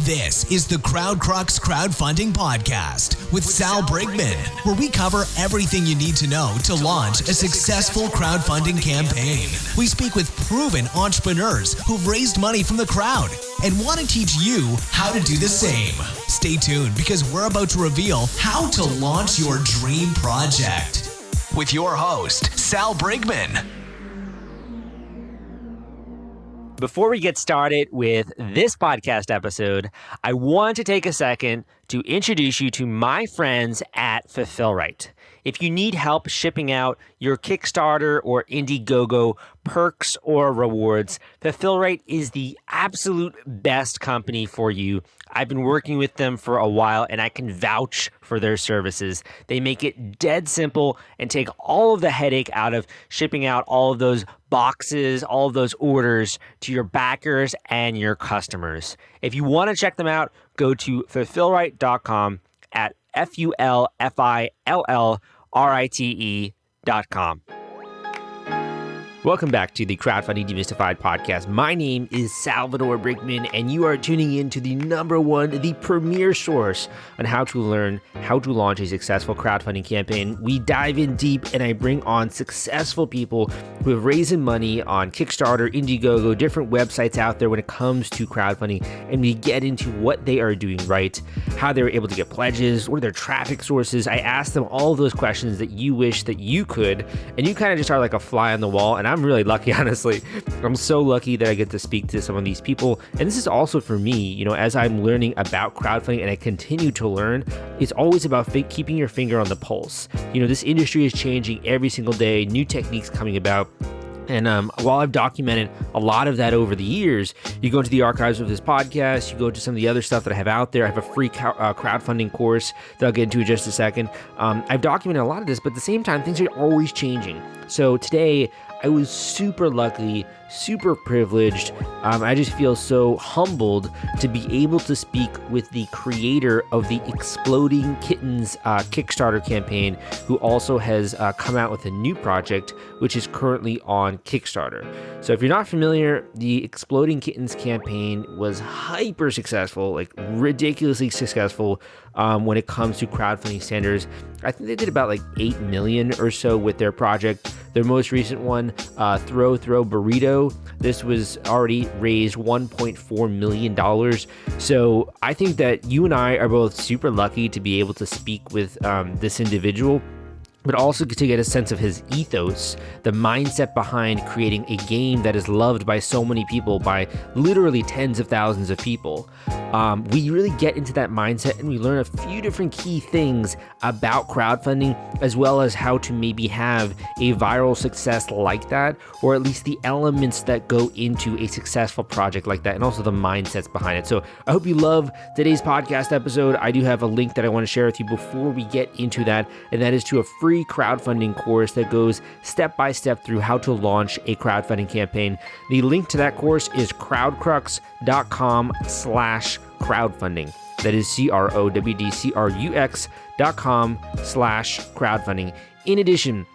This is the CrowdCrux Crowdfunding Podcast with Sal Brigman, where we cover everything you need to know to launch a successful crowdfunding campaign. We speak with proven entrepreneurs who've raised money from the crowd and want to teach you how to do the same. Stay tuned because we're about to reveal how to launch your dream project. With your host, Sal Brigman. Before we get started with this podcast episode, I want to take a second to introduce you to my friends at Fulfillrite. If you need help shipping out your Kickstarter or Indiegogo perks or rewards, Fulfillrite is the absolute best company for you. I've been working with them for a while and I can vouch for their services. They make it dead simple and take all of the headache out of shipping out all of those boxes, all of those orders to your backers and your customers. If you want to check them out, go to fulfillrite.com at fulfillrite.com. Welcome back to the Crowdfunding Demystified podcast. My name is Salvador Brigman, and you are tuning in to the number one, the premier source on how to learn how to launch a successful crowdfunding campaign. We dive in deep, and I bring on successful people who have raised money on Kickstarter, Indiegogo, different websites out there when it comes to crowdfunding, and we get into what they are doing right, how they were able to get pledges, what are their traffic sources. I ask them all of those questions that you wish that you could, and you kind of just are like a fly on the wall, and I'm really lucky, honestly. I'm so lucky that I get to speak to some of these people. And this is also for me, as I'm learning about crowdfunding and I continue to learn, it's always about keeping your finger on the pulse. This industry is changing every single day, new techniques coming about. And while I've documented a lot of that over the years, you go into the archives of this podcast, you go to some of the other stuff that I have out there. I have a free crowdfunding course that I'll get into in just a second. I've documented a lot of this, but at the same time, things are always changing. So today, I was super lucky, super privileged. I just feel so humbled to be able to speak with the creator of the Exploding Kittens Kickstarter campaign, who also has come out with a new project, which is currently on Kickstarter. So if you're not familiar, the Exploding Kittens campaign was hyper successful, like ridiculously successful when it comes to crowdfunding standards. I think they did about like 8 million or so with their project. Their most recent one, Throw Burrito, this was already raised $1.4 million. So I think that you and I are both super lucky to be able to speak with this individual, but also to get a sense of his ethos, the mindset behind creating a game that is loved by so many people, by literally tens of thousands of people. We really get into that mindset and we learn a few different key things about crowdfunding, as well as how to maybe have a viral success like that, or at least the elements that go into a successful project like that, and also the mindsets behind it. So I hope you love today's podcast episode. I do have a link that I want to share with you before we get into that, and that is to a free crowdfunding course that goes step by step through how to launch a crowdfunding campaign. The link to that course is crowdcrux.com/crowdfunding. That is crowdcrux.com/crowdfunding. In addition,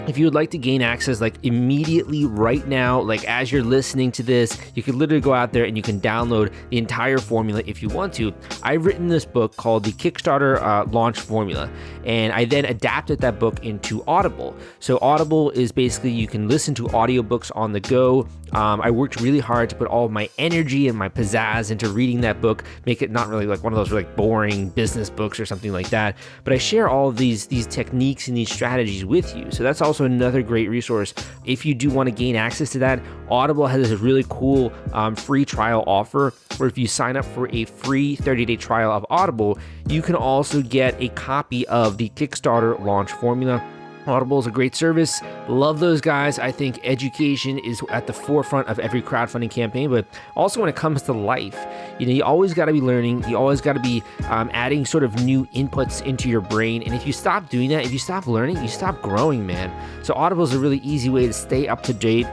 if you would like to gain access immediately right now, as you're listening to this, you can literally go out there and you can download the entire formula if you want to. I've written this book called the Kickstarter Launch Formula, and I then adapted that book into Audible. So Audible is basically, you can listen to audiobooks on the go. I worked really hard to put all of my energy and my pizzazz into reading that book, make it not really like one of those really boring business books or something like that, but I share all of these techniques and these strategies with you. So that's also another great resource. If you do want to gain access to that, Audible has this really cool free trial offer where if you sign up for a free 30-day trial of Audible, you can also get a copy of the Kickstarter Launch Formula. Audible is a great service. Love those guys. I think education is at the forefront of every crowdfunding campaign, but also when it comes to life, you always got to be learning. You always got to be adding sort of new inputs into your brain. And if you stop doing that, if you stop learning, you stop growing, man. So Audible is a really easy way to stay up to date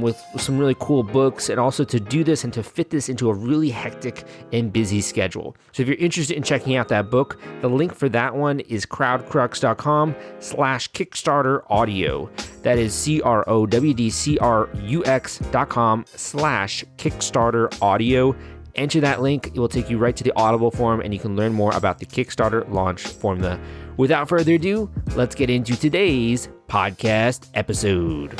with some really cool books, and also to do this and to fit this into a really hectic and busy schedule. So if you're interested in checking out that book, the link for that one is crowdcrux.com/Kickstarter audio. That is crowdcrux.com/Kickstarter audio. Enter that link. It will take you right to the Audible form, and you can learn more about the Kickstarter launch formula. Without further ado, let's get into today's podcast episode.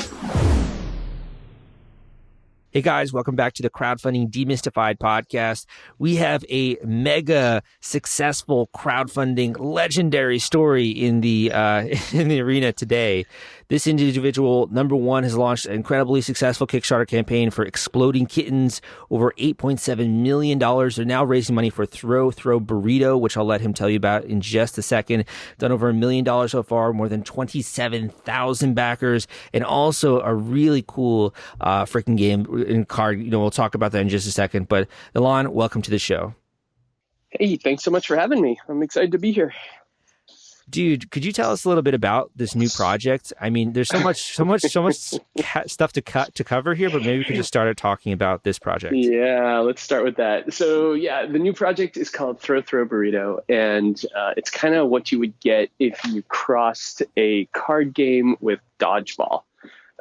Hey guys, welcome back to the Crowdfunding Demystified podcast. We have a mega successful crowdfunding legendary story in the arena today. This individual, number one, has launched an incredibly successful Kickstarter campaign for Exploding Kittens, over $8.7 million. They're now raising money for Throw Burrito, which I'll let him tell you about in just a second. Done over $1 million so far, more than 27,000 backers, and also a really cool freaking game and card. We'll talk about that in just a second. But Ilan, welcome to the show. Hey, thanks so much for having me. I'm excited to be here. Dude, could you tell us a little bit about this new project? I mean, there's so much stuff to cover here, but maybe we could just start talking about this project. Yeah, let's start with that. So yeah, the new project is called Throw Burrito, and it's kind of what you would get if you crossed a card game with dodgeball.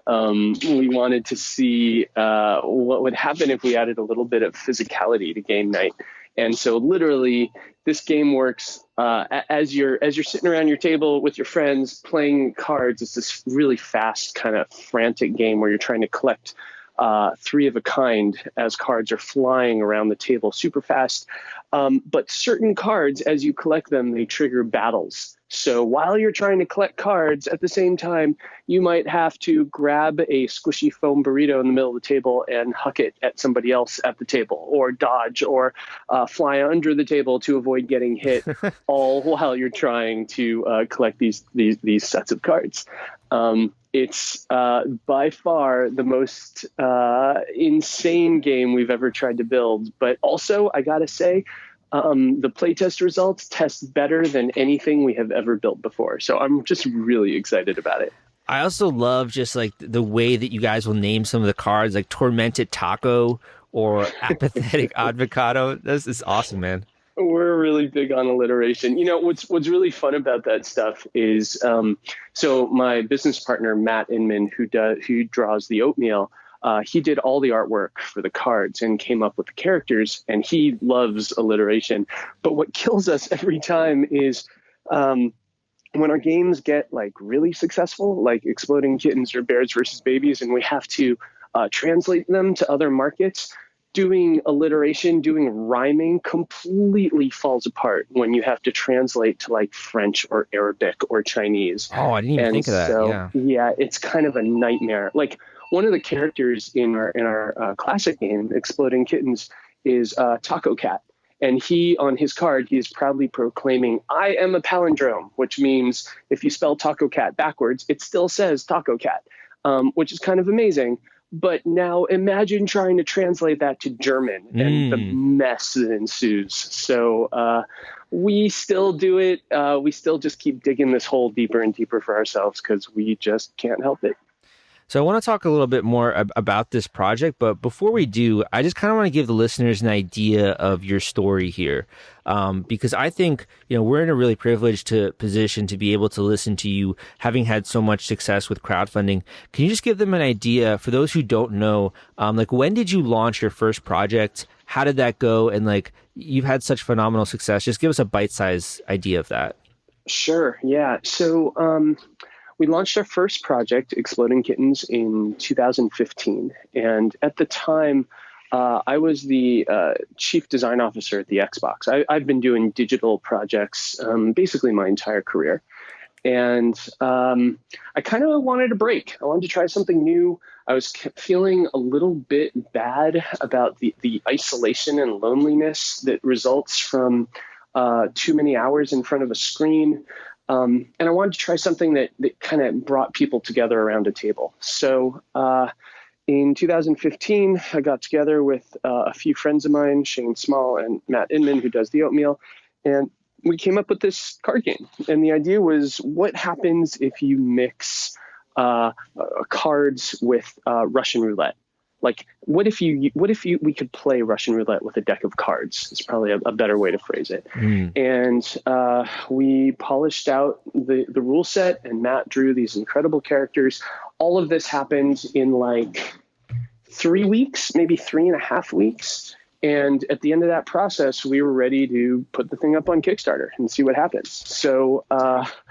We wanted to see what would happen if we added a little bit of physicality to game night. And so literally this game works as you're sitting around your table with your friends playing cards. It's this really fast kind of frantic game where you're trying to collect three of a kind as cards are flying around the table super fast. But certain cards, as you collect them, they trigger battles. So while you're trying to collect cards, at the same time, you might have to grab a squishy foam burrito in the middle of the table and huck it at somebody else at the table, or dodge, or fly under the table to avoid getting hit, all while you're trying to collect these sets of cards. It's by far the most insane game we've ever tried to build. But also, I gotta say, the playtest results test better than anything we have ever built before. So I'm just really excited about it. I also love just like the way that you guys will name some of the cards, like Tormented Taco or Apathetic Avocado. This is awesome, man. We're really big on alliteration. What's really fun about that stuff is, so my business partner, Matt Inman, who draws the oatmeal, he did all the artwork for the cards and came up with the characters, and he loves alliteration. But what kills us every time is when our games get like really successful, like Exploding Kittens or Bears versus Babies, and we have to translate them to other markets, doing alliteration, doing rhyming completely falls apart when you have to translate to like French or Arabic or Chinese. Oh, I didn't even think of that. So, yeah, it's kind of a nightmare. Like one of the characters in our classic game, Exploding Kittens, is Taco Cat. And he, on his card, he is proudly proclaiming, "I am a palindrome," which means if you spell Taco Cat backwards, it still says Taco Cat, which is kind of amazing. But now imagine trying to translate that to German and the mess that ensues. So we still do it. We still just keep digging this hole deeper and deeper for ourselves because we just can't help it. So I want to talk a little bit more about this project, but before we do, I just kind of want to give the listeners an idea of your story here, because I think we're in a really privileged position to be able to listen to you, having had so much success with crowdfunding. Can you just give them an idea for those who don't know, like when did you launch your first project? How did that go? And like you've had such phenomenal success. Just give us a bite-sized idea of that. Sure. Yeah. So we launched our first project, Exploding Kittens, in 2015. And at the time, I was the chief design officer at the Xbox. I've been doing digital projects basically my entire career. And I kind of wanted a break. I wanted to try something new. I was feeling a little bit bad about the isolation and loneliness that results from too many hours in front of a screen. And I wanted to try something that kind of brought people together around a table. So in 2015, I got together with a few friends of mine, Shane Small and Matt Inman, who does the oatmeal, and we came up with this card game. And the idea was, what happens if you mix cards with Russian roulette? Like, what if we could play Russian roulette with a deck of cards? It's probably a better way to phrase it. And we polished out the rule set, and Matt drew these incredible characters. All of this happened in like 3 weeks, maybe 3.5 weeks. And at the end of that process, we were ready to put the thing up on Kickstarter and see what happens. So,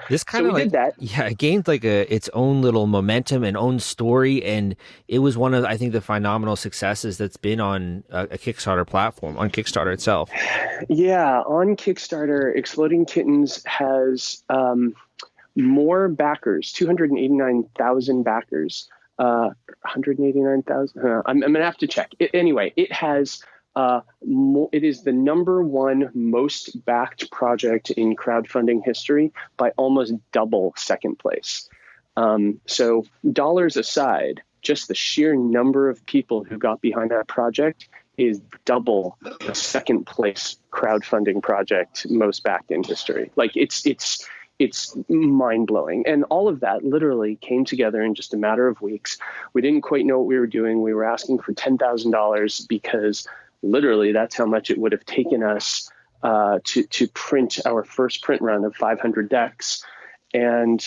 this kind of we did that. Yeah, it gained like its own little momentum and own story, and it was one of, I think, the phenomenal successes that's been on a Kickstarter platform, on Kickstarter itself. Yeah, on Kickstarter, Exploding Kittens has more backers, 289,000 backers. 189,000. I'm gonna have to check. Anyway, it has. It is the number one most backed project in crowdfunding history by almost double second place. So dollars aside, just the sheer number of people who got behind that project is double the second place crowdfunding project most backed in history. Like it's mind blowing. And all of that literally came together in just a matter of weeks. We didn't quite know what we were doing. We were asking for $10,000 because literally that's how much it would have taken us to print our first print run of 500 decks. And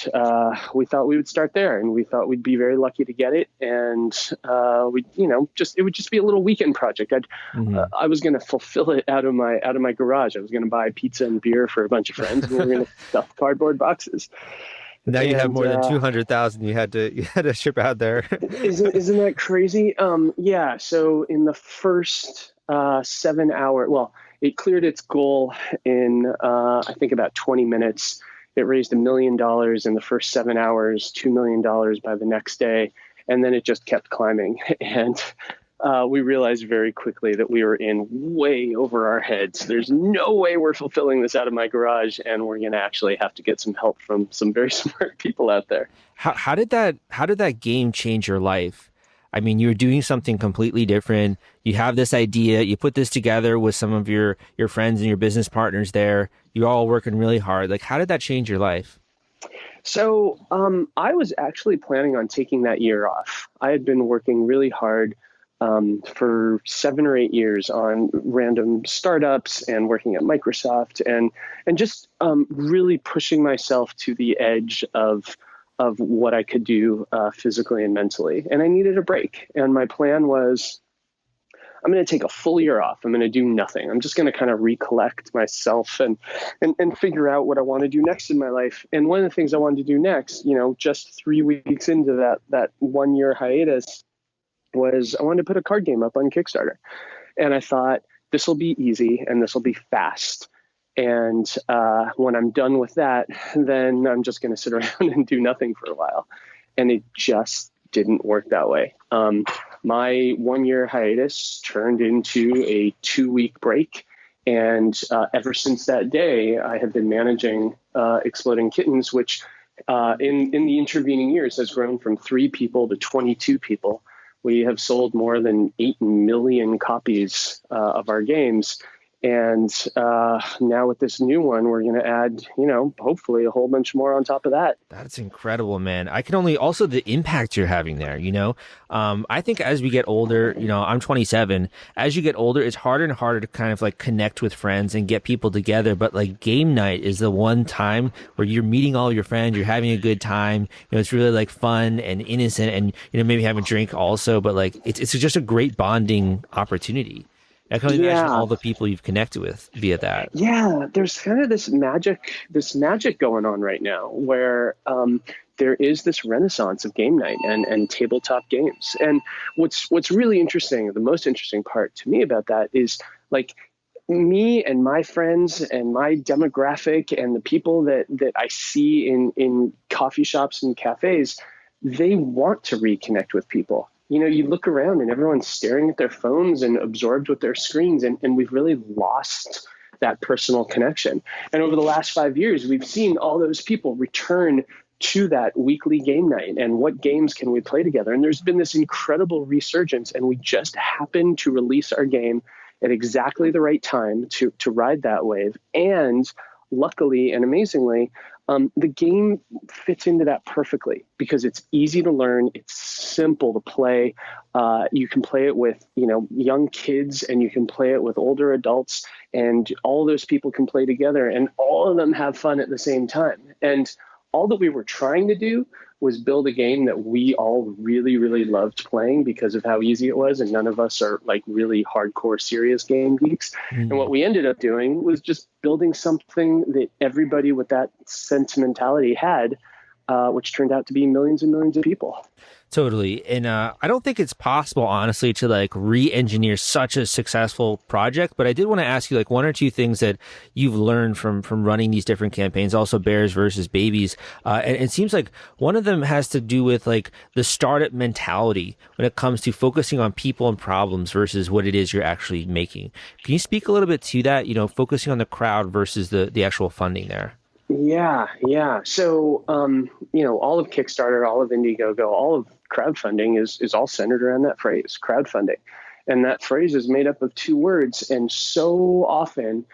we thought we would start there, and we thought we'd be very lucky to get it. And it would just be a little weekend project. I was going to fulfill it out of my garage. I was going to buy pizza and beer for a bunch of friends, and we were going to stuff cardboard boxes. Now you have more than 200,000 you had to ship out there. Isn't that crazy? Yeah. So in the first 7 hours, well, it cleared its goal in I think about 20 minutes. It raised $1 million in the first 7 hours, $2 million by the next day, and then it just kept climbing. And we realized very quickly that we were in way over our heads. There's no way we're fulfilling this out of my garage, and we're going to actually have to get some help from some very smart people out there. How did that game change your life? I mean, you were doing something completely different. You have this idea, you put this together with some of your friends and your business partners there. You're all working really hard. Like, how did that change your life? So I was actually planning on taking that year off. I had been working really hard for 7 or 8 years on random startups and working at Microsoft and just really pushing myself to the edge of what I could do physically and mentally. And I needed a break. And my plan was, I'm going to take a full year off. I'm going to do nothing. I'm just going to kind of recollect myself and figure out what I want to do next in my life. And one of the things I wanted to do next, just 3 weeks into that 1 year hiatus, was I wanted to put a card game up on Kickstarter. And I thought, this will be easy and this will be fast. And when I'm done with that, then I'm just going to sit around and do nothing for a while. And it just didn't work that way. My 1 year hiatus turned into a 2-week break. And ever since that day, I have been managing Exploding Kittens, which in the intervening years has grown from 3 people to 22 people. We have sold more than 8 million copies of our games. And now with this new one, we're going to add, hopefully a whole bunch more on top of that. That's incredible, man. I can only, also the impact you're having there, I think as we get older, I'm 27. As you get older, it's harder and harder to kind of like connect with friends and get people together. But like game night is the one time where you're meeting all your friends, you're having a good time. It's really like fun and innocent and, maybe have a drink also. But like, it's just a great bonding opportunity. I can only imagine all the people you've connected with via that. Yeah, there's kind of this magic going on right now where there is this renaissance of game night and tabletop games. And what's really interesting, the most interesting part to me about that is like me and my friends and my demographic and the people that I see in coffee shops and cafes, they want to reconnect with people. You look around and everyone's staring at their phones and absorbed with their screens, and we've really lost that personal connection. And over the last 5 years, we've seen all those people return to that weekly game night and what games can we play together. And there's been this incredible resurgence, and we just happened to release our game at exactly the right time to ride that wave. And luckily and amazingly, the game fits into that perfectly because it's easy to learn. It's simple to play. You can play it with, young kids, and you can play it with older adults, and all those people can play together, and all of them have fun at the same time. And all that we were trying to do was build a game that we all really, really loved playing because of how easy it was. And none of us are like really hardcore, serious game geeks. And what we ended up doing was just building something that everybody with that sentimentality had, which turned out to be millions and millions of people. Totally. And I don't think it's possible, honestly, to like re-engineer such a successful project. But I did want to ask you like one or two things that you've learned from running these different campaigns, also Bears versus Babies. And it seems like one of them has to do with like the startup mentality when it comes to focusing on people and problems versus what it is you're actually making. Can you speak a little bit to that, focusing on the crowd versus the actual funding there? Yeah. So, all of Kickstarter, all of Indiegogo, all of crowdfunding is all centered around that phrase, crowdfunding. And that phrase is made up of two words. And so often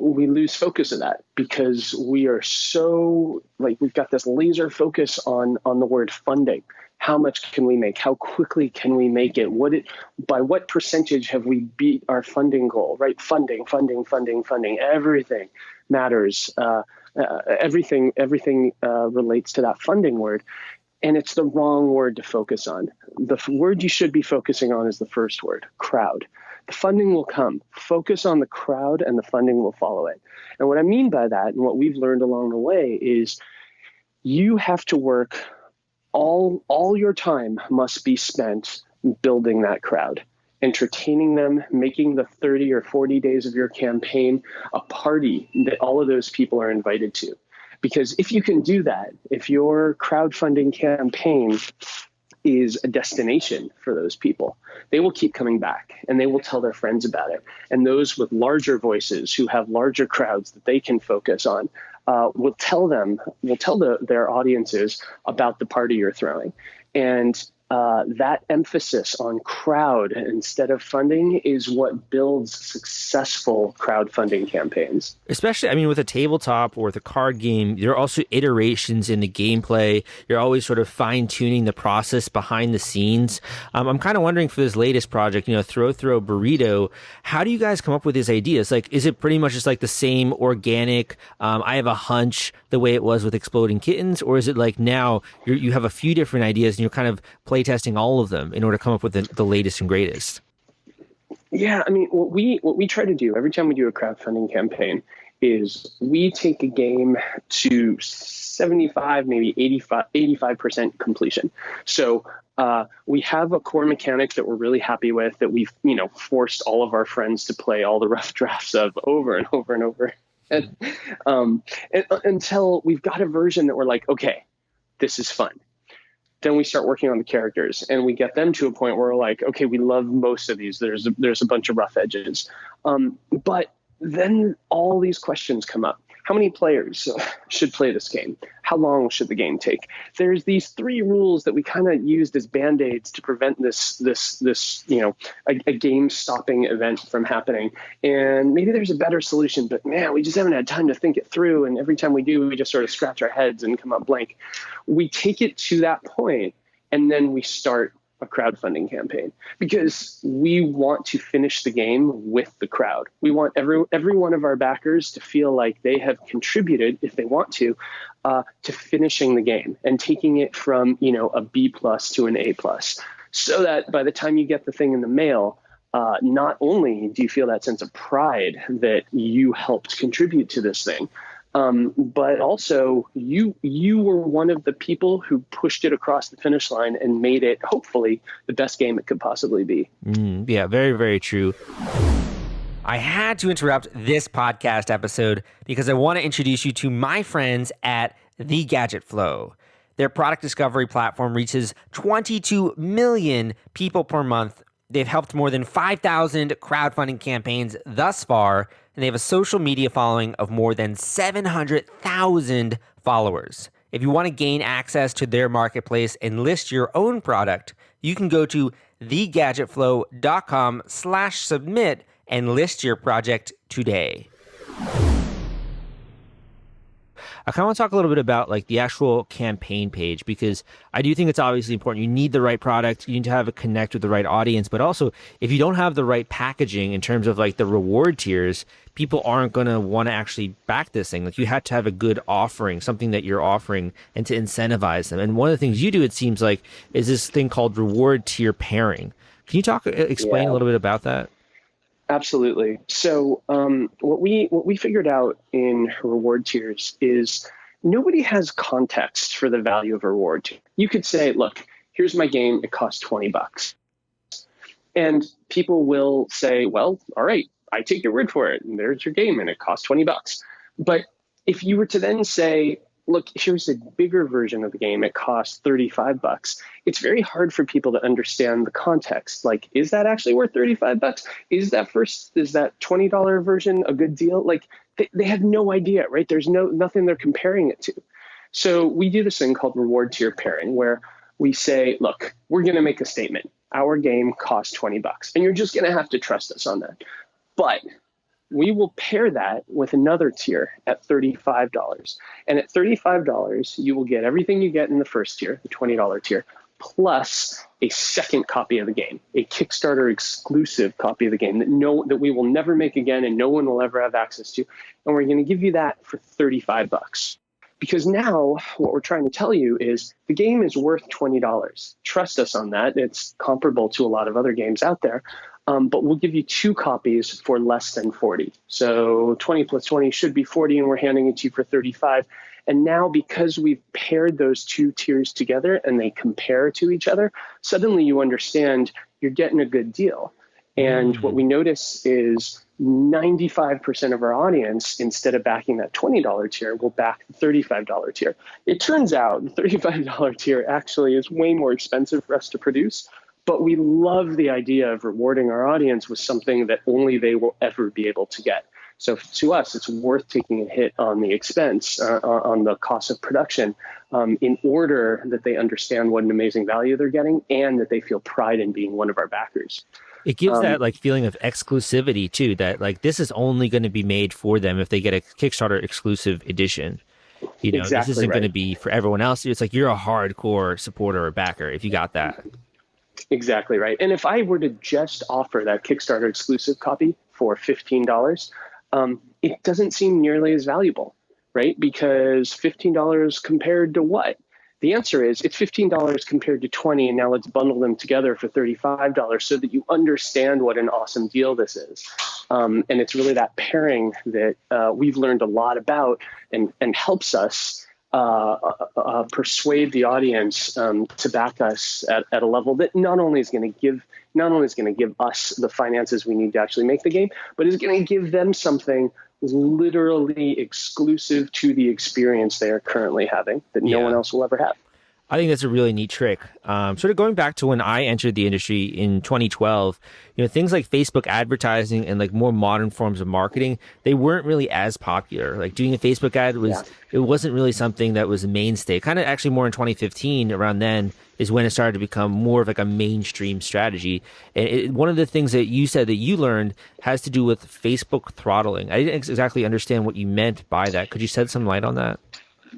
we lose focus of that because we are so we've got this laser focus on the word funding. How much can we make? How quickly can we make it? By what percentage have we beat our funding goal, right? Funding. Everything matters. Everything relates to that funding word. And it's the wrong word to focus on. The word you should be focusing on is the first word, crowd. The funding will come. Focus on the crowd and the funding will follow it. And what I mean by that, and what we've learned along the way, is you have to work, all your time must be spent building that crowd, entertaining them, making the 30 or 40 days of your campaign a party that all of those people are invited to. Because if you can do that, if your crowdfunding campaign is a destination for those people, they will keep coming back and they will tell their friends about it. And those with larger voices who have larger crowds that they can focus on will tell their audiences about the party you're throwing. And that emphasis on crowd instead of funding is what builds successful crowdfunding campaigns. Especially, with a tabletop or with a card game, there are also iterations in the gameplay. You're always sort of fine-tuning the process behind the scenes. I'm kind of wondering for this latest project, Throw Burrito, how do you guys come up with these ideas? Like, is it pretty much just like the same organic, I have a hunch the way it was with Exploding Kittens? Or is it like now you have a few different ideas and you're kind of testing all of them in order to come up with the latest and greatest? Yeah, what we try to do every time we do a crowdfunding campaign is we take a game to 75, maybe 85% completion. So we have a core mechanic that we're really happy with, that we've forced all of our friends to play all the rough drafts of over and over and over, and until we've got a version that we're like, okay, this is fun. Then we start working on the characters and we get them to a point where we're like, okay, we love most of these. There's a bunch of rough edges. But then all these questions come up. How many players should play this game? How long should the game take? There's these 3 rules that we kind of used as band-aids to prevent this a game-stopping event from happening. And maybe there's a better solution, but man, we just haven't had time to think it through. And every time we do, we just sort of scratch our heads and come up blank. We take it to that point, and then we start a crowdfunding campaign because we want to finish the game with the crowd. We want every one of our backers to feel like they have contributed, if they want to finishing the game and taking it from, a B+ to an A+, so that by the time you get the thing in the mail, not only do you feel that sense of pride that you helped contribute to this thing, but also you were one of the people who pushed it across the finish line and made it, hopefully, the best game it could possibly be. Yeah, very, very true. I had to interrupt this podcast episode because I want to introduce you to my friends at The Gadget Flow. Their product discovery platform reaches 22 million people per month. They've helped more than 5,000 crowdfunding campaigns thus far, and they have a social media following of more than 700,000 followers. If you want to gain access to their marketplace and list your own product, you can go to thegadgetflow.com/submit and list your project today. I kind of want to talk a little bit about like the actual campaign page, because I do think it's obviously important. You need the right product, you need to have it connect with the right audience, but also if you don't have the right packaging in terms of like the reward tiers, people aren't going to want to actually back this thing. Like you had to have a good offering, something that you're offering, and to incentivize them. And one of the things you do, it seems like, is this thing called reward tier pairing. Can you explain a little bit about that? Absolutely. So what we figured out in reward tiers is nobody has context for the value of a reward tier. You could say, look, here's my game, it costs $20. And people will say, well, all right, I take your word for it. And there's your game and it costs $20. But if you were to then say, look, here's a bigger version of the game, it costs $35. It's very hard for people to understand the context. Like, is that actually worth $35? Is that $20 version a good deal? Like, they have no idea, right? There's nothing they're comparing it to. So we do this thing called reward tier pairing, where we say, look, we're going to make a statement. Our game costs $20, and you're just going to have to trust us on that. But we will pair that with another tier at $35. And at $35, you will get everything you get in the first tier, the $20 tier, plus a second copy of the game, a Kickstarter exclusive copy of the game that we will never make again and no one will ever have access to. And we're going to give you that for $35. Because now what we're trying to tell you is the game is worth $20. Trust us on that. It's comparable to a lot of other games out there. But we'll give you 2 copies for less than 40. So 20 plus 20 should be 40, and we're handing it to you for 35. And now, because we've paired those 2 tiers together and they compare to each other, suddenly you understand you're getting a good deal. And what we notice is 95% of our audience, instead of backing that $20 tier, will back the $35 tier. It turns out the $35 tier actually is way more expensive for us to produce. But we love the idea of rewarding our audience with something that only they will ever be able to get. So to us, it's worth taking a hit on the expense, on the cost of production, in order that they understand what an amazing value they're getting and that they feel pride in being one of our backers. It gives that like feeling of exclusivity too, that like this is only going to be made for them if they get a Kickstarter exclusive edition. You know, exactly, this isn't right. going to be for everyone else. It's like you're a hardcore supporter or backer if you got that. Exactly right. And if I were to just offer that Kickstarter exclusive copy for $15, it doesn't seem nearly as valuable, right? Because $15 compared to what? The answer is it's $15 compared to $20, and now let's bundle them together for $35 so that you understand what an awesome deal this is. And it's really that pairing that we've learned a lot about and helps us persuade the audience to back us at a level that not only is going to give us the finances we need to actually make the game, but is going to give them something literally exclusive to the experience they are currently having that no one else will ever have. I think that's a really neat trick. Sort of going back to when I entered the industry in 2012, you know, things like Facebook advertising and like more modern forms of marketing, they weren't really as popular. Like doing a Facebook ad it wasn't really something that was a mainstay. Kind of actually more in 2015, around then is when it started to become more of like a mainstream strategy. And one of the things that you said that you learned has to do with Facebook throttling. I didn't exactly understand what you meant by that. Could you shed some light on that?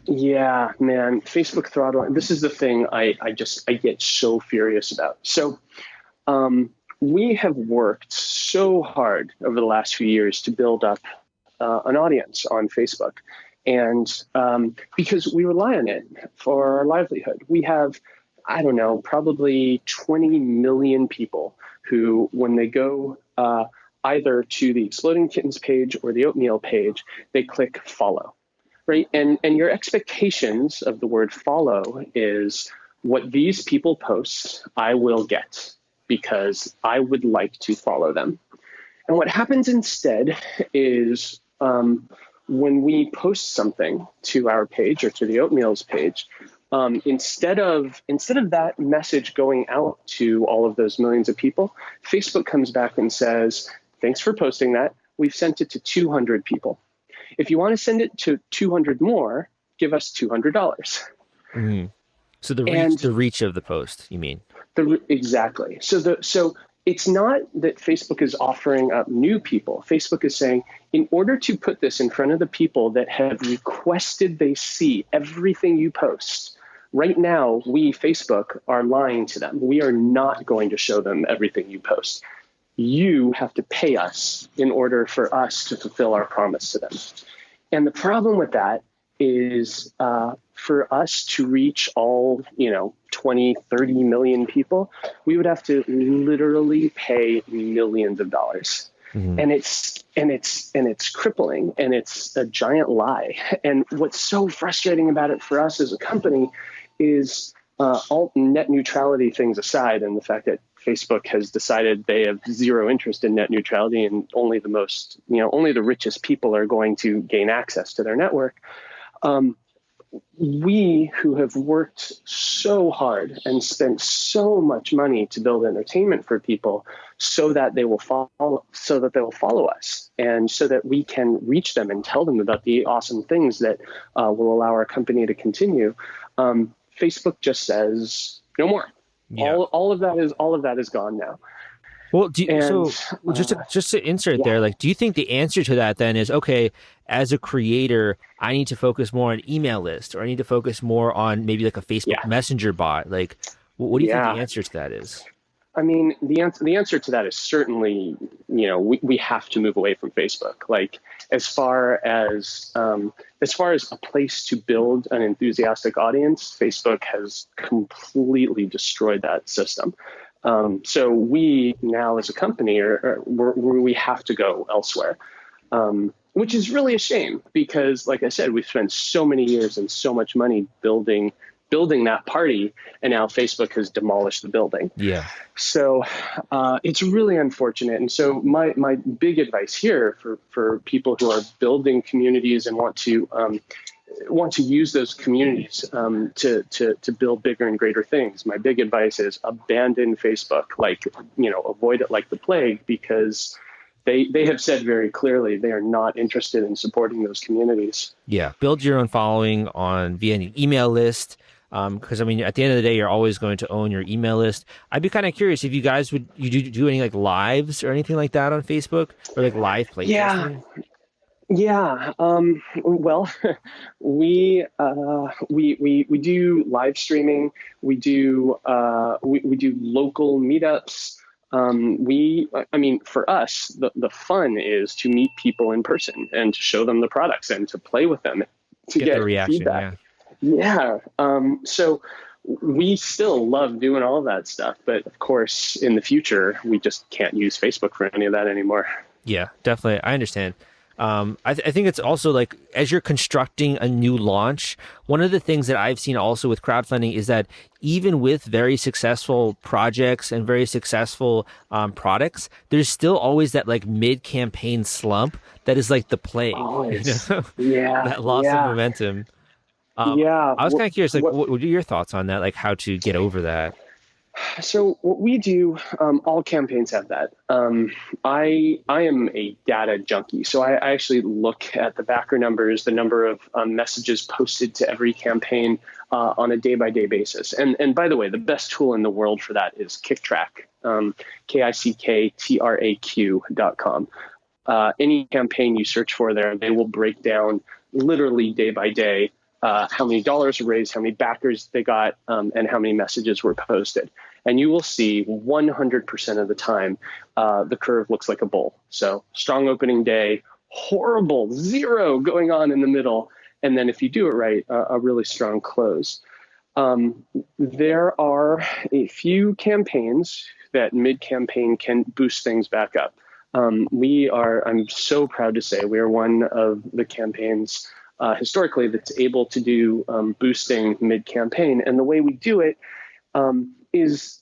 Yeah, man, Facebook throttling. This is the thing I get so furious about. So we have worked so hard over the last few years to build up an audience on Facebook. And because we rely on it for our livelihood, we have, I don't know, probably 20 million people who, when they go either to the Exploding Kittens page or the Oatmeal page, they click follow. Right. And your expectations of the word follow is what these people post, I will get because I would like to follow them. And what happens instead is when we post something to our page or to the Oatmeal's page, instead of that message going out to all of those millions of people, Facebook comes back and says, thanks for posting that. We've sent it to 200 people. If you want to send it to 200 more, give us $200. Mm-hmm. So the reach of the post, you mean? Exactly. So it's not that Facebook is offering up new people. Facebook is saying, in order to put this in front of the people that have requested they see everything you post, right now, we, Facebook, are lying to them. We are not going to show them everything you post. You have to pay us in order for us to fulfill our promise to them. And the problem with that is for us to reach all, 20, 30 million people, we would have to literally pay millions of dollars. Mm-hmm. And it's crippling, and it's a giant lie. And what's so frustrating about it for us as a company is all net neutrality things aside, and the fact that Facebook has decided they have zero interest in net neutrality, and only the richest people are going to gain access to their network. We who have worked so hard and spent so much money to build entertainment for people so that they will follow us, and so that we can reach them and tell them about the awesome things that will allow our company to continue. Facebook just says no more. Yeah. All of that is gone now. Well, just to insert there, do you think the answer to that then is, okay, as a creator, I need to focus more on email list, or I need to focus more on maybe like a Facebook Messenger bot? Like, what do you think the answer to that is? I mean, the answer to that is certainly, we have to move away from Facebook. Like, as far as a place to build an enthusiastic audience, Facebook has completely destroyed that system. So we now, as a company, we have to go elsewhere, which is really a shame because, like I said, we've spent so many years and so much money building that party, and now Facebook has demolished the building. Yeah. So it's really unfortunate. And so my big advice here for people who are building communities and want to use those communities to build bigger and greater things, my big advice is abandon Facebook, avoid it like the plague, because they have said very clearly they are not interested in supporting those communities. Yeah, build your own following via an email list. Because at the end of the day, you're always going to own your email list. I'd be kind of curious if you guys would do any like lives or anything like that on Facebook, or like live playtesting? Yeah. Well, we do live streaming. We do local meetups. For us, the fun is to meet people in person and to show them the products and to play with them to get the reaction, feedback. Yeah. So we still love doing all of that stuff, but of course, in the future, we just can't use Facebook for any of that anymore. Yeah, definitely. I understand. I think it's also like, as you're constructing a new launch, one of the things that I've seen also with crowdfunding is that even with very successful projects and very successful products, there's still always that like mid-campaign slump that is like the plague. Yeah. That loss of momentum. I was kind of curious, what are your thoughts on that? Like, how to get over that? So what we do, all campaigns have that. I am a data junkie, so I actually look at the backer numbers, the number of messages posted to every campaign on a day-by-day basis. And by the way, the best tool in the world for that is KickTrack, KickTrack.com. Any campaign you search for there, they will break down literally day by day how many dollars were raised, how many backers they got, and how many messages were posted. And you will see 100% of the time, the curve looks like a bowl. So strong opening day, horrible, zero going on in the middle. And then if you do it right, a really strong close. There are a few campaigns that mid-campaign can boost things back up. I'm so proud to say we are one of the campaigns historically that's able to do boosting mid-campaign. And the way we do it is,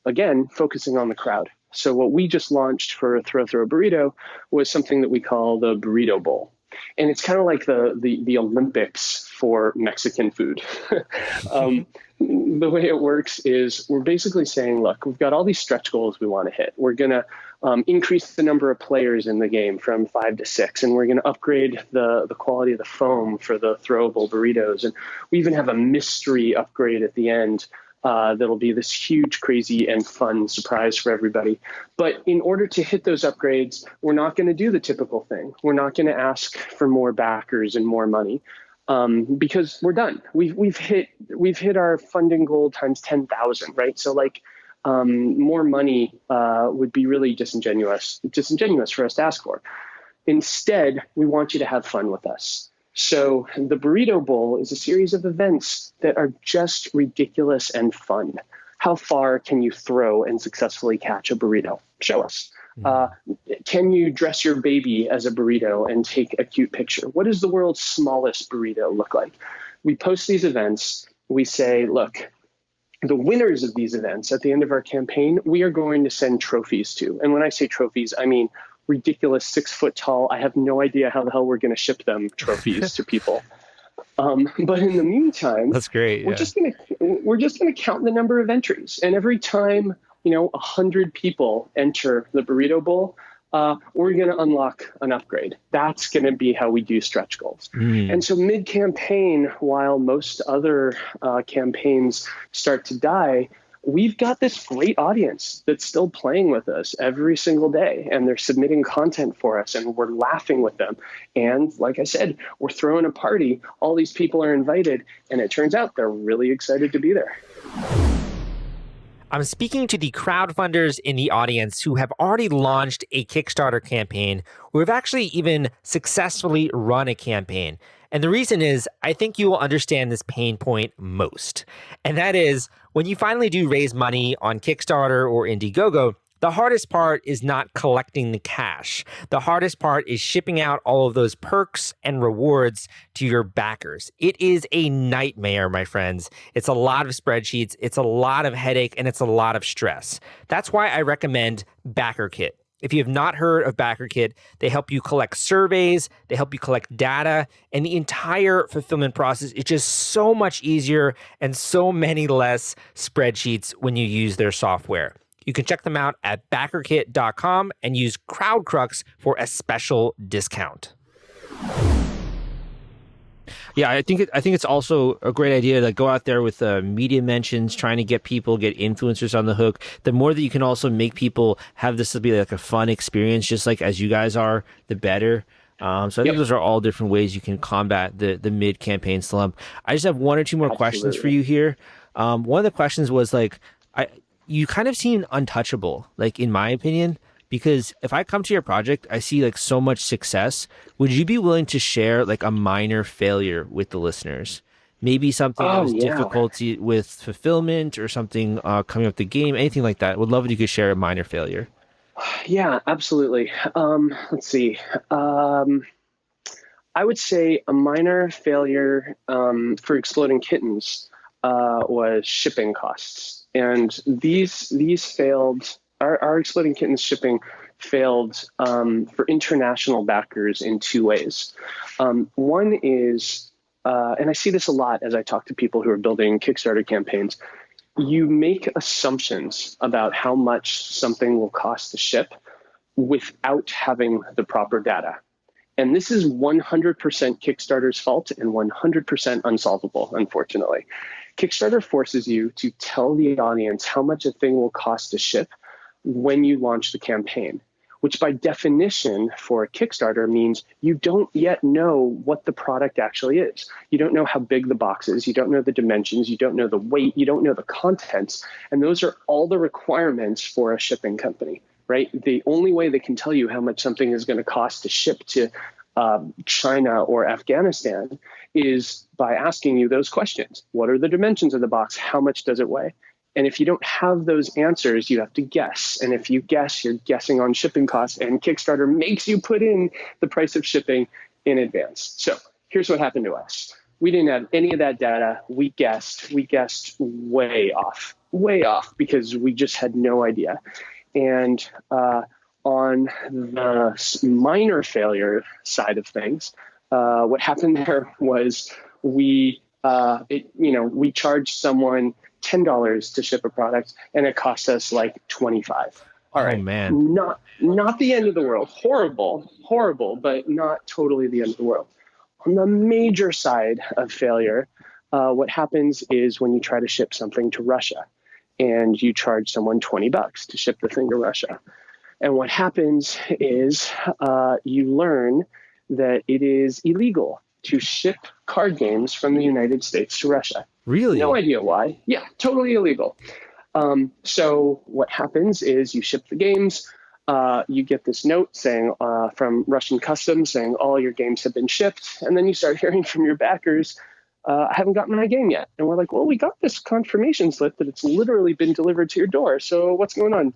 again, focusing on the crowd. So what we just launched for Throw Burrito was something that we call the Burrito Bowl. And it's kind of like the Olympics for Mexican food. The way it works is we're basically saying, look, we've got all these stretch goals we want to hit. We're going to increase the number of players in the game from 5 to 6, and we're going to upgrade the quality of the foam for the throwable burritos. And we even have a mystery upgrade at the end That'll be this huge, crazy, and fun surprise for everybody. But in order to hit those upgrades, we're not going to do the typical thing. We're not going to ask for more backers and more money because we're done. We've hit our funding goal times 10,000, right? So more money would be really disingenuous for us to ask for. Instead, we want you to have fun with us. So the Burrito Bowl is a series of events that are just ridiculous and fun. How far can you throw and successfully catch a burrito? Show us. Can you dress your baby as a burrito and take a cute picture? What does the world's smallest burrito look like? We post these events. We say, look, the winners of these events at the end of our campaign, we are going to send trophies to. And when I say trophies, I mean ridiculous 6 foot tall. I have no idea how the hell we're going to ship them trophies to people. But in the meantime, that's great. We're just gonna count the number of entries, and every time 100 people enter the Burrito Bowl, we're going to unlock an upgrade. That's going to be how we do stretch goals. And so mid-campaign, while most other campaigns start to die, we've got this great audience that's still playing with us every single day, and they're submitting content for us, and we're laughing with them. And like I said, we're throwing a party. All these people are invited, and it turns out they're really excited to be there. I'm speaking to the crowdfunders in the audience who have already launched a Kickstarter campaign, or have actually even successfully run a campaign. And the reason is, I think you will understand this pain point most. And that is, when you finally do raise money on Kickstarter or Indiegogo, the hardest part is not collecting the cash. The hardest part is shipping out all of those perks and rewards to your backers. It is a nightmare, my friends. It's a lot of spreadsheets, it's a lot of headache, and it's a lot of stress. That's why I recommend BackerKit. If you have not heard of BackerKit, they help you collect surveys, they help you collect data, and the entire fulfillment process is just so much easier and so many less spreadsheets when you use their software. You can check them out at backerkit.com and use CrowdCrux for a special discount. Yeah, I think it's also a great idea to go out there with media mentions, trying to get influencers on the hook. The more that you can also make people have this to be like a fun experience, just like as you guys are, the better. So I think those are all different ways you can combat the mid-campaign slump. I just have one or two more questions for you here. One of the questions was you kind of seem untouchable, in my opinion, because if I come to your project, I see so much success. Would you be willing to share a minor failure with the listeners? Maybe something that was difficulty with fulfillment or something coming up the game, anything like that. Would love if you could share a minor failure. Yeah, absolutely. Let's see. I would say a minor failure for Exploding Kittens was shipping costs. And these failed. Our Exploding Kittens shipping failed for international backers in two ways. One is, and I see this a lot as I talk to people who are building Kickstarter campaigns, you make assumptions about how much something will cost to ship without having the proper data. And this is 100% Kickstarter's fault and 100% unsolvable, unfortunately. Kickstarter forces you to tell the audience how much a thing will cost to ship when you launch the campaign, which by definition for a Kickstarter means you don't yet know what the product actually is. You don't know how big the box is. You don't know the dimensions. You don't know the weight. You don't know the contents. And those are all the requirements for a shipping company, right? The only way they can tell you how much something is going to cost to ship to China or Afghanistan is by asking you those questions. What are the dimensions of the box? How much does it weigh? And if you don't have those answers, you have to guess. And if you guess, you're guessing on shipping costs, and Kickstarter makes you put in the price of shipping in advance. So here's what happened to us. We didn't have any of that data. We guessed way off because we just had no idea. And on the minor failure side of things, what happened there was we charged someone $10 to ship a product, and it cost us $25. All right, man, not the end of the world. Horrible, but not totally the end of the world. On the major side of failure, What happens is when you try to ship something to Russia and you charge someone $20 to ship the thing to Russia. And what happens is you learn that it is illegal to ship card games from the United States to Russia. Really? No idea why. Yeah, totally illegal. So what happens is you ship the games, you get this note saying from Russian customs saying all your games have been shipped, and then you start hearing from your backers, I haven't gotten my game yet. And we're like, well, we got this confirmation slip that it's literally been delivered to your door. So what's going on?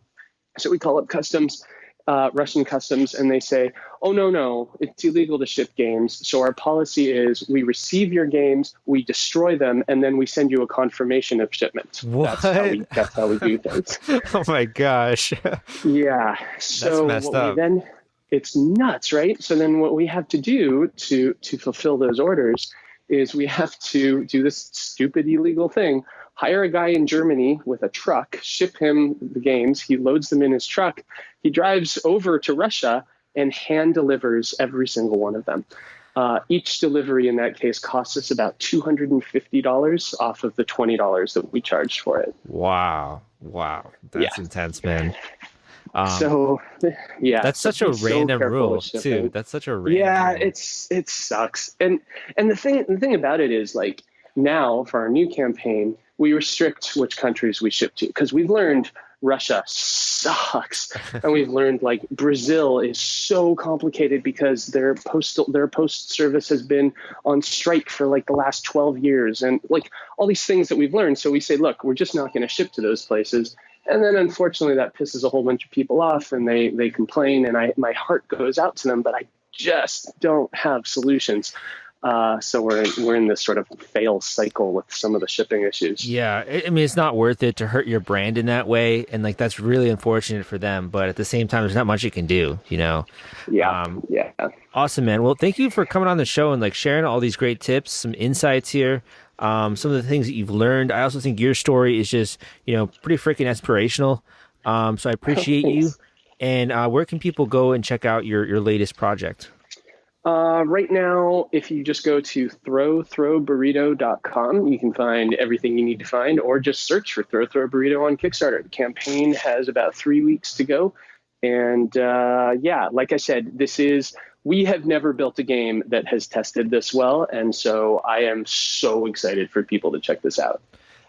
So we call up customs, Russian customs, and they say, oh, no, it's illegal to ship games. So our policy is we receive your games, we destroy them, and then we send you a confirmation of shipment. What? That's how we do things. Oh my gosh. Yeah. So that's messed up. Then it's nuts, right? So then what we have to do to fulfill those orders is we have to do this stupid illegal thing, hire a guy in Germany with a truck, ship him the games. He loads them in his truck. He drives over to Russia and hand delivers every single one of them. Each delivery in that case costs us about $250 off of the $20 that we charged for it. Wow. That's intense, man. That's such a random rule too. That's such a random rule. It sucks. And the thing about it is, like, now for our new campaign, we restrict which countries we ship to, because we've learned Russia sucks. And we've learned, like, Brazil is so complicated because their post service has been on strike for like the last 12 years, and like all these things that we've learned. So we say, look, we're just not going to ship to those places. And then unfortunately that pisses a whole bunch of people off, and they complain, and my heart goes out to them, but I just don't have solutions. So we're in this sort of fail cycle with some of the shipping issues. Yeah, I mean, it's not worth it to hurt your brand in that way, and like that's really unfortunate for them. But at the same time, there's not much you can do, you know. Yeah. Awesome, man. Well, thank you for coming on the show and like sharing all these great tips, some insights here. Some of the things that you've learned. I also think your story is just, pretty freaking inspirational. So I appreciate you. And where can people go and check out your latest project? Right now, if you just go to throwburrito.com, you can find everything you need to find, or just search for Throw Burrito on Kickstarter. The campaign has about 3 weeks to go. And like I said, we have never built a game that has tested this well. And so I am so excited for people to check this out.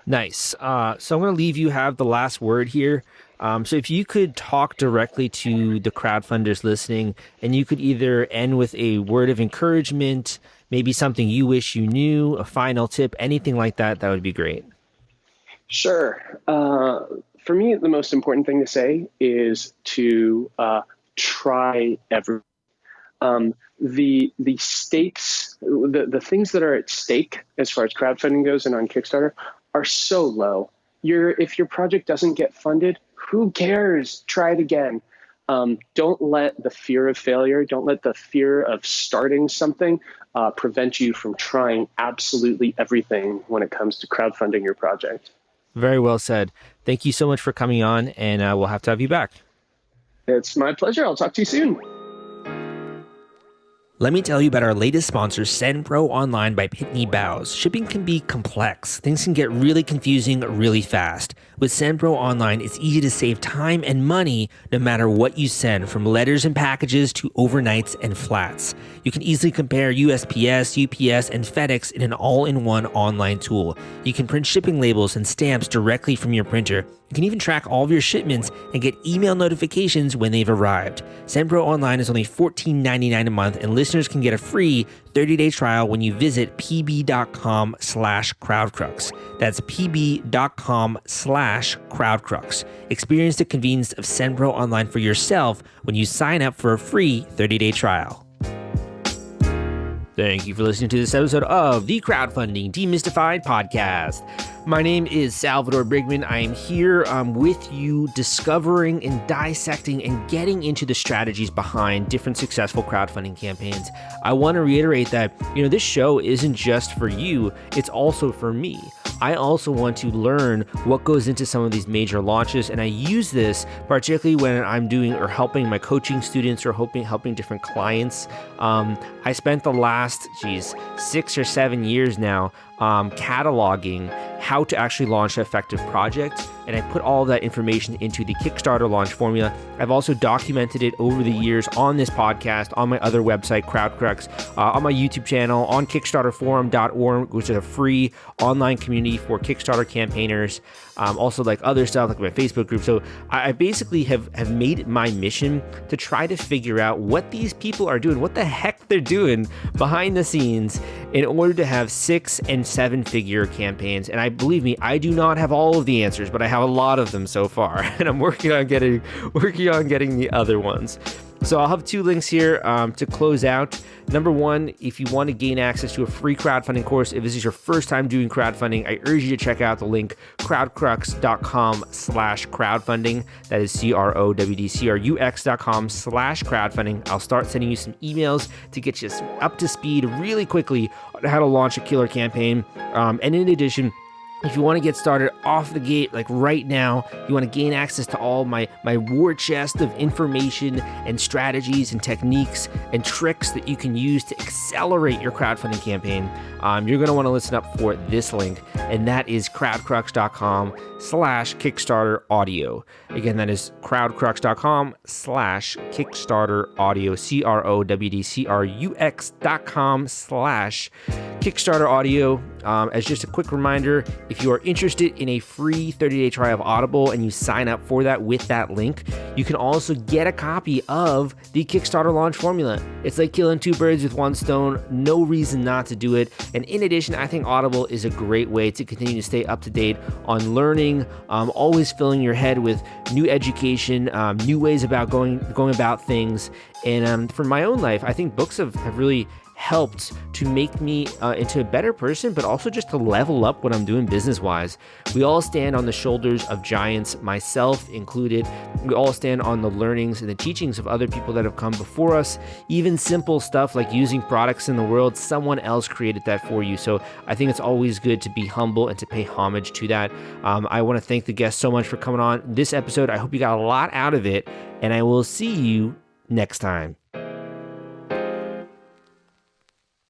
Nice. So I'm going to leave you have the last word here. So if you could talk directly to the crowdfunders listening, and you could either end with a word of encouragement, maybe something you wish you knew, a final tip, anything like that, that would be great. Sure. For me, the most important thing to say is to try everything. The stakes, the things that are at stake as far as crowdfunding goes and on Kickstarter are so low. If your project doesn't get funded, who cares? Try it again. Don't let the fear of failure, don't let the fear of starting something prevent you from trying absolutely everything when it comes to crowdfunding your project. Very well said. Thank you so much for coming on, and we'll have to have you back. It's my pleasure. I'll talk to you soon. Let me tell you about our latest sponsor, SendPro Online by Pitney Bowes. Shipping can be complex. Things can get really confusing really fast. With SendPro Online, it's easy to save time and money no matter what you send, from letters and packages to overnights and flats. You can easily compare USPS, UPS, and FedEx in an all-in-one online tool. You can print shipping labels and stamps directly from your printer. You can even track all of your shipments and get email notifications when they've arrived. SendPro Online is only $14.99 a month, and listeners can get a free 30-day trial when you visit pb.com/crowdcrux. That's pb.com/crowdcrux. Experience the convenience of SendPro Online for yourself when you sign up for a free 30-day trial. Thank you for listening to this episode of the Crowdfunding Demystified podcast. My name is Salvador Brigman. I am here with you, discovering and dissecting and getting into the strategies behind different successful crowdfunding campaigns. I want to reiterate that, this show isn't just for you, it's also for me. I also want to learn what goes into some of these major launches. And I use this particularly when I'm doing or helping my coaching students or helping different clients. I spent the last, 6 or 7 years now cataloging how to actually launch an effective project. And I put all that information into the Kickstarter launch formula. I've also documented it over the years on this podcast, on my other website, CrowdCrux, on my YouTube channel, on KickstarterForum.org, which is a free online community for Kickstarter campaigners. Also like other stuff like my Facebook group. So I basically have made it my mission to try to figure out what these people are doing, what the heck they're doing behind the scenes in order to have 6 and 7 figure campaigns. And believe me, I do not have all of the answers, but I have a lot of them so far, and I'm working on getting the other ones. So I'll have 2 links here to close out. Number 1, if you want to gain access to a free crowdfunding course, if this is your first time doing crowdfunding, I urge you to check out the link crowdcrux.com/crowdfunding. That is crowdcrux.com/crowdfunding. I'll start sending you some emails to get you up to speed really quickly on how to launch a killer campaign. And in addition, if you want to get started off the gate, like right now, you want to gain access to all my war chest of information and strategies and techniques and tricks that you can use to accelerate your crowdfunding campaign, you're going to want to listen up for this link, and that is crowdcrux.com/Kickstarter audio. Again, that is crowdcrux.com/Kickstarter audio, crowdcrux.com/Kickstarter audio. As just a quick reminder, if you are interested in a free 30-day trial of Audible and you sign up for that with that link, you can also get a copy of the Kickstarter launch formula. It's like killing 2 birds with 1 stone. No reason not to do it. And in addition, I think Audible is a great way to continue to stay up to date on learning, always filling your head with new education, new ways about going about things. And for my own life, I think books have really helped to make me into a better person, but also just to level up what I'm doing business-wise. We all stand on the shoulders of giants, myself included. We all stand on the learnings and the teachings of other people that have come before us. Even simple stuff like using products in the world, someone else created that for you. So I think it's always good to be humble and to pay homage to that. I want to thank the guests so much for coming on this episode. I hope you got a lot out of it, and I will see you next time.